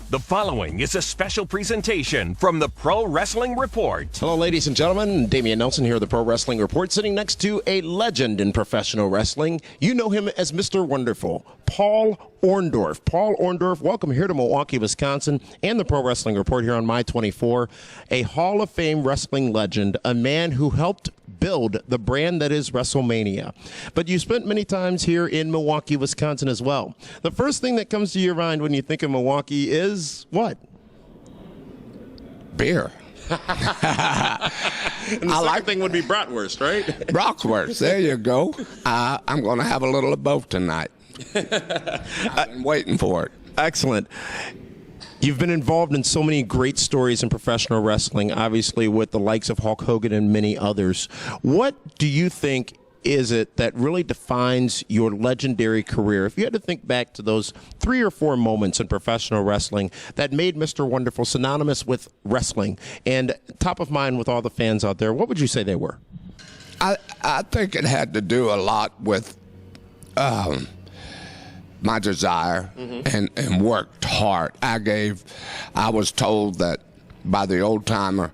The following is a special presentation from the Pro Wrestling Report. Hello, ladies and gentlemen. Damian Nelson here, the Pro Wrestling Report, sitting next to a legend in professional wrestling. You know him as Mr. Wonderful, Paul Orndorff. Paul Orndorff, welcome here to Milwaukee, Wisconsin, and the Pro Wrestling Report here on My 24. A Hall of Fame wrestling legend, a man who helped build the brand that is WrestleMania. But you spent many times here in Milwaukee, Wisconsin as well. The first thing that comes to your mind when you think of Milwaukee is what? Beer. And the second thing would be bratwurst, right? Bratwurst, there you go. I'm going to have a little of both tonight. I've been waiting for it. Excellent. You've been involved in so many great stories in professional wrestling, obviously with the likes of Hulk Hogan and many others. What do you think is it that really defines your legendary career? If you had to think back to those 3 or 4 moments in professional wrestling that made Mr. Wonderful synonymous with wrestling and top of mind with all the fans out there, what would you say they were? I think it had to do a lot with my desire and worked hard. I was told that by the old timer,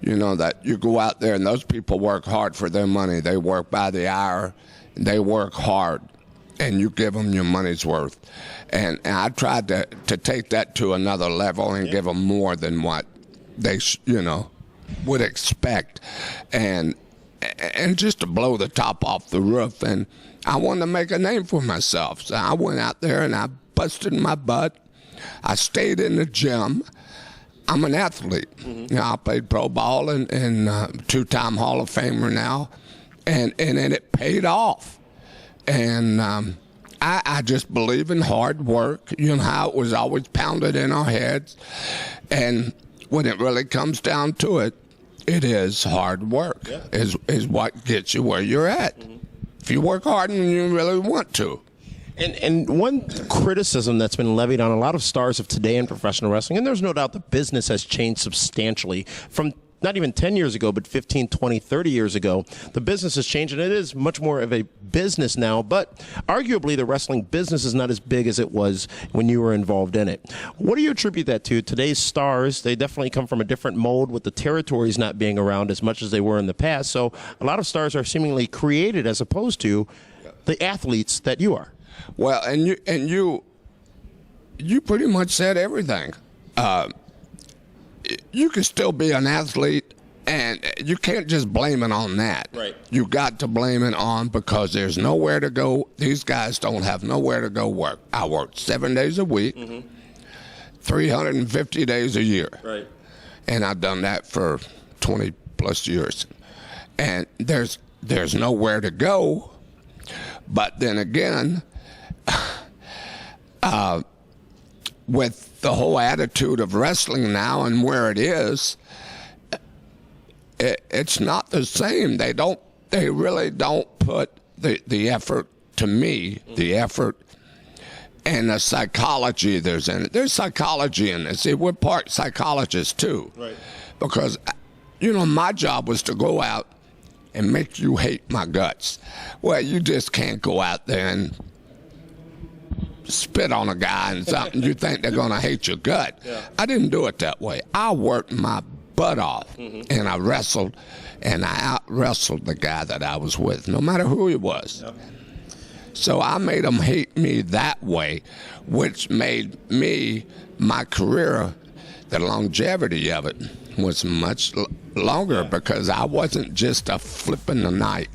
you know, that you go out there and those people work hard for their money. They work by the hour. They work hard, and you give them your money's worth. And I tried to take that to another level and give them more than what they, would expect. And just to blow the top off the roof. And I wanted to make a name for myself. So I went out there and I busted my butt. I stayed in the gym. I'm an athlete. I played pro ball and 2-time Hall of Famer now. And it paid off. And I just believe in hard work. You know how it was always pounded in our heads. And when it really comes down to it, it is hard work is what gets you where you're at. If you work hard and you really want to. And one criticism that's been levied on a lot of stars of today in professional wrestling, and there's no doubt the business has changed substantially from not even 10 years ago, but 15, 20, 30 years ago. The business has changed, and it is much more of a business now, but arguably the wrestling business is not as big as it was when you were involved in it. What do you attribute that to? Today's stars, they definitely come from a different mold with the territories not being around as much as they were in the past, so a lot of stars are seemingly created as opposed to the athletes that you are. Well, and you pretty much said everything. You can still be an athlete, and you can't just blame it on that. Right. You got to blame it on because there's nowhere to go. These guys don't have nowhere to go work. I work 7 days a week, 350 days a year. Right. And I've done that for 20 plus years. And there's nowhere to go. But then again, with the whole attitude of wrestling now and where it is, it's not the same. They really don't put the effort, to me, the effort and the psychology there's in it. There's psychology in this. See, we're part psychologists too. Right. Because, my job was to go out and make you hate my guts. Well, you just can't go out there and spit on a guy and something you think they're going to hate your gut. Yeah. I didn't do it that way. I worked my butt off, and I wrestled, and I out-wrestled the guy that I was with, no matter who he was. Yep. So I made them hate me that way, which made me, my career, the longevity of it was much longer because I wasn't just a flip in the night.